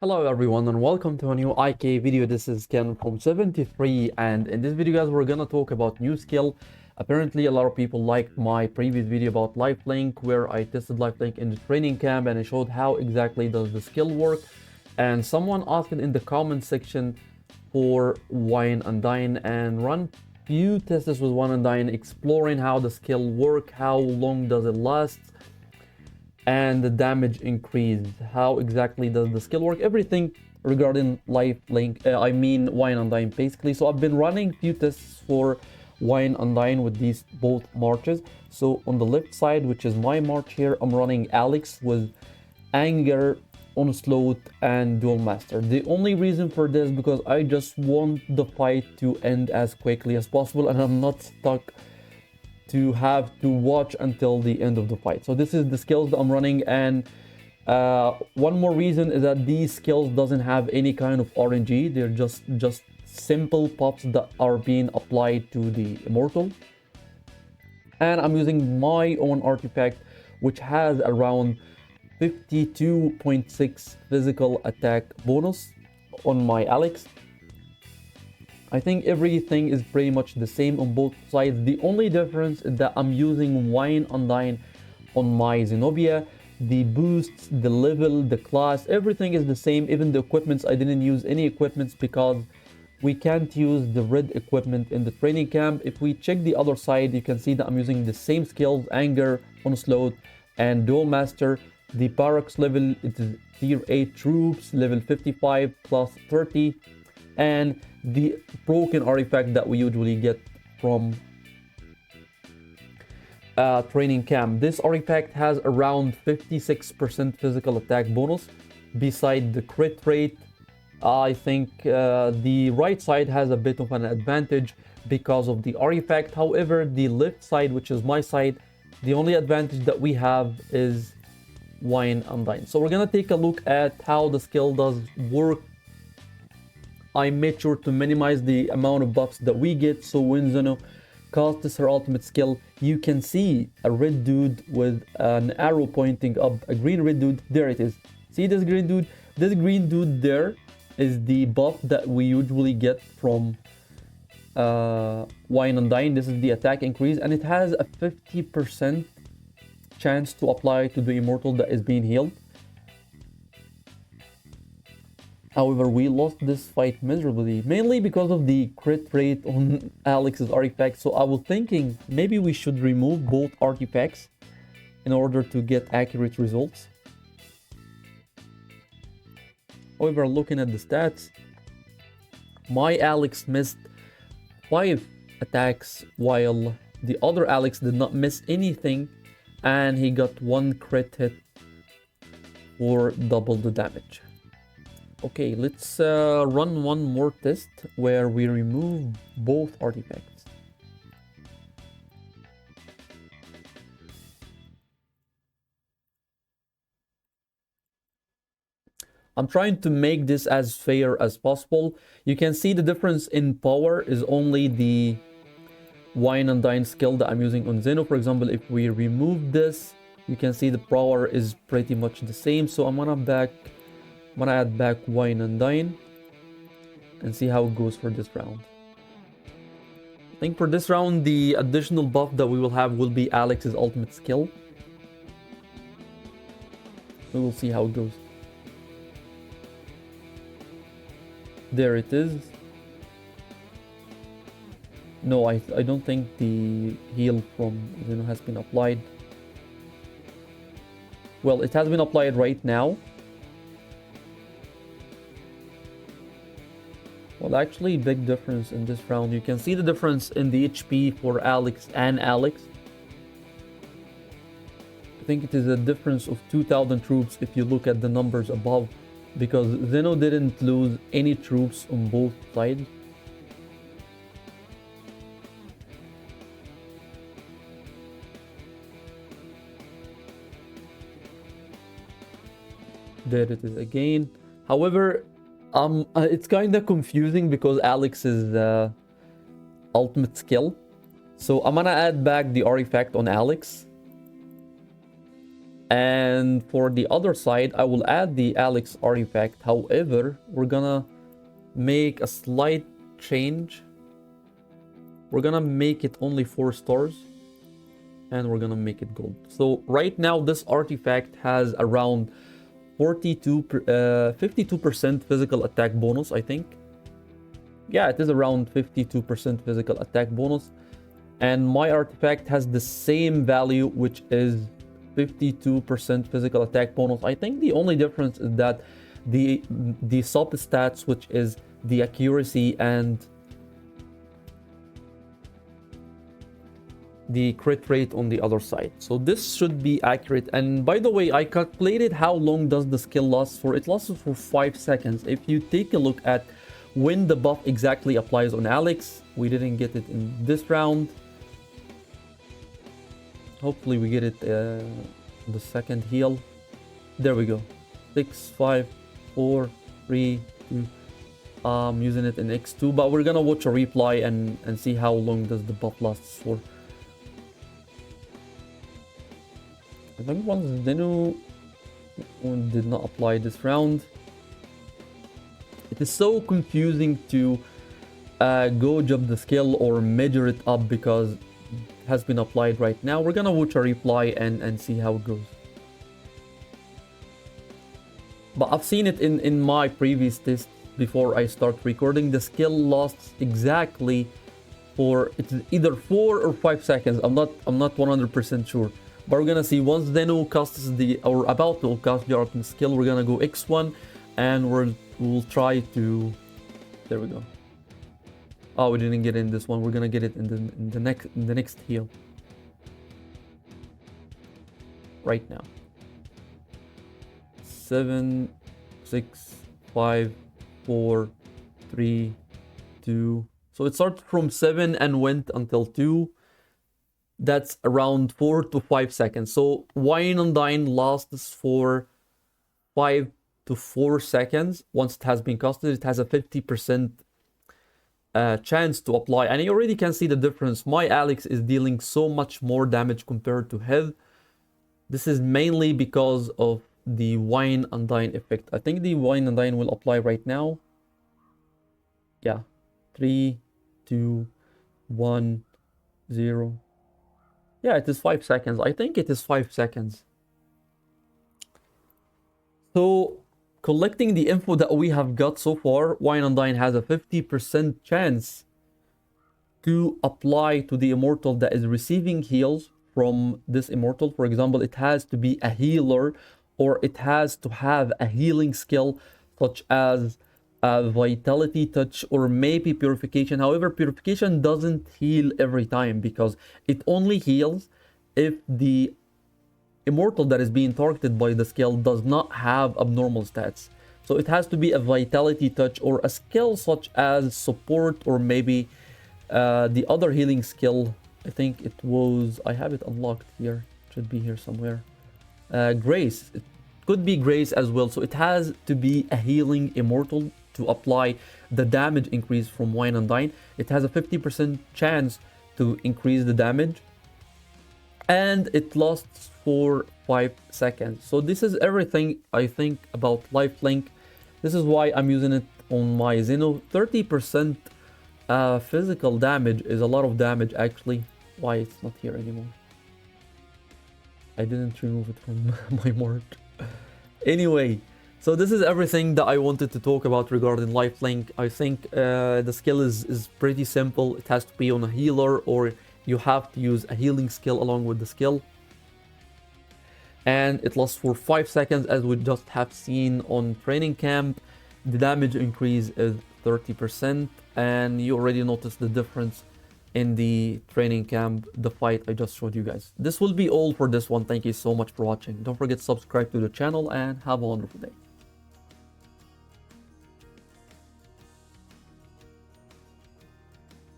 Hello everyone and welcome to a new IK video. This is Ken from 73, and in this video guys we're gonna talk about new skill. Apparently a lot of people liked my previous video about lifelink where I tested lifelink in the training camp and I showed how exactly does the skill work, and someone asked in the comment section for Wine and Dine and run few tests with Wine and Dine, exploring how the skill work, how long does it last, and the damage increase. How exactly does the skill work? Everything regarding life link, Wine and Dine basically. So I've been running few tests for Wine and Dine with these both marches. So on the left side, which is my march here, I'm running Alex with Anger, Onslaught, and Dual Master. The only reason for this because I just want the fight to end as quickly as possible and I'm not stuck to have to watch until the end of the fight. So this is the skills that I'm running, and one more reason is that these skills doesn't have any kind of RNG. They're just simple pops that are being applied to the immortal. And I'm using my own artifact which has around 52.6 physical attack bonus on my Alex. I think everything is pretty much the same on both sides. The only difference is that I'm using Wine and Dine on my Zenobia. The boosts, the level, the class, everything is the same. Even the equipments, I didn't use any equipments because we can't use the red equipment in the training camp. If we check the other side, you can see that I'm using the same skills, Anger, Onslaught, and Dual Master. The Parax level, it is tier 8 troops, level 55 plus 30. And the broken artifact that we usually get from training camp. This artifact has around 56% physical attack bonus. Beside the crit rate, I think the right side has a bit of an advantage because of the artifact. However, the left side, which is my side, the only advantage that we have is Wine and Dine. So we're gonna take a look at how the skill does work. I made sure to minimize the amount of buffs that we get, so when Zeno casts her ultimate skill, you can see a red dude with an arrow pointing up, a green red dude. There it is. See this green dude? This green dude there is the buff that we usually get from Wine and Dine. This is the attack increase, and it has a 50% chance to apply to the immortal that is being healed. However, we lost this fight miserably, mainly because of the crit rate on Alex's artifact. So I was thinking maybe we should remove both artifacts in order to get accurate results. However, looking at the stats, my Alex missed 5 attacks while the other Alex did not miss anything, and he got 1 crit hit for double the damage. Okay, let's run one more test where we remove both artifacts. I'm trying to make this as fair as possible. You can see the difference in power is only the Wine and Dine skill that I'm using on Zeno. For example, if we remove this, you can see the power is pretty much the same. So I'm gonna add back Wine and Dine and see how it goes for this round. I think for this round, the additional buff that we will have will be Alex's ultimate skill. We will see how it goes. There it is. No, I don't think the heal from Zeno has been applied. Well, it has been applied right now. Well, actually, big difference in this round. You can see the difference in the HP for Alex and Alex. I think it is a difference of 2,000 troops if you look at the numbers above, because Zeno didn't lose any troops on both sides. There it is again. However, it's kind of confusing because Alex's ultimate skill. So I'm gonna add back the artifact on Alex. And for the other side, I will add the Alex artifact. However, we're gonna make a slight change. We're gonna make it only 4 stars. And we're gonna make it gold. So right now, this artifact has around 52% physical attack bonus, I think. Yeah, it is around 52% physical attack bonus. And my artifact has the same value, which is 52% physical attack bonus. I think the only difference is that the sub stats, which is the accuracy and the crit rate on the other side. So this should be accurate. And by the way, I calculated how long does the skill last for. It lasts for 5 seconds. If you take a look at when the buff exactly applies on Alex, we didn't get it in this round. Hopefully we get it the second heal. There we go. 6, 5, 4, 3, 2. I'm using it in X2, but we're gonna watch a replay and see how long does the buff lasts for. I think once Dino did not apply this round. It is so confusing to go jump the skill or measure it up because it has been applied right now. We're gonna watch a replay and see how it goes. But I've seen it in my previous test before I start recording. The skill lasts exactly for it's either 4 or 5 seconds. I'm not 100% sure. But we're gonna see once Deno casts or about to cast the arcane skill, we're gonna go X1 and we'll try to. There we go. Oh, we didn't get in this one. We're gonna get it in the next heal. Right now. 7, 6, 5, 4, 3, 2. So it started from 7 and went until 2. That's around 4 to 5 seconds. So Wine and Dine lasts for 5 to 4 seconds. Once it has been casted, it has a 50% chance to apply. And you already can see the difference. My Alex is dealing so much more damage compared to his. This is mainly because of the Wine and Dine effect. I think the Wine and Dine will apply right now. Yeah. 3, 2, 1, 0. Yeah, it is 5 seconds. I think it is 5 seconds. So, collecting the info that we have got so far, Wine and Dine has a 50% chance to apply to the immortal that is receiving heals from this immortal. For example, it has to be a healer or it has to have a healing skill such as vitality touch or maybe purification. However, purification doesn't heal every time because it only heals if the immortal that is being targeted by the skill does not have abnormal stats. So it has to be a vitality touch or a skill such as support or maybe the other healing skill. I think it was, I have it unlocked here, it should be here somewhere. Grace, it could be Grace as well. So it has to be a healing immortal to apply the damage increase from Wine and Dine. It has a 50% chance to increase the damage and it lasts for 5 seconds. So this is everything I think about lifelink. This is why I'm using it on my Xeno. 30% physical damage is a lot of damage actually. Why it's not here anymore? I didn't remove it from my mark. Anyway, so this is everything that I wanted to talk about regarding lifelink. I think the skill is pretty simple. It has to be on a healer or you have to use a healing skill along with the skill. And it lasts for 5 seconds as we just have seen on training camp. The damage increase is 30% and you already noticed the difference in the training camp, the fight I just showed you guys. This will be all for this one. Thank you so much for watching. Don't forget to subscribe to the channel and have a wonderful day.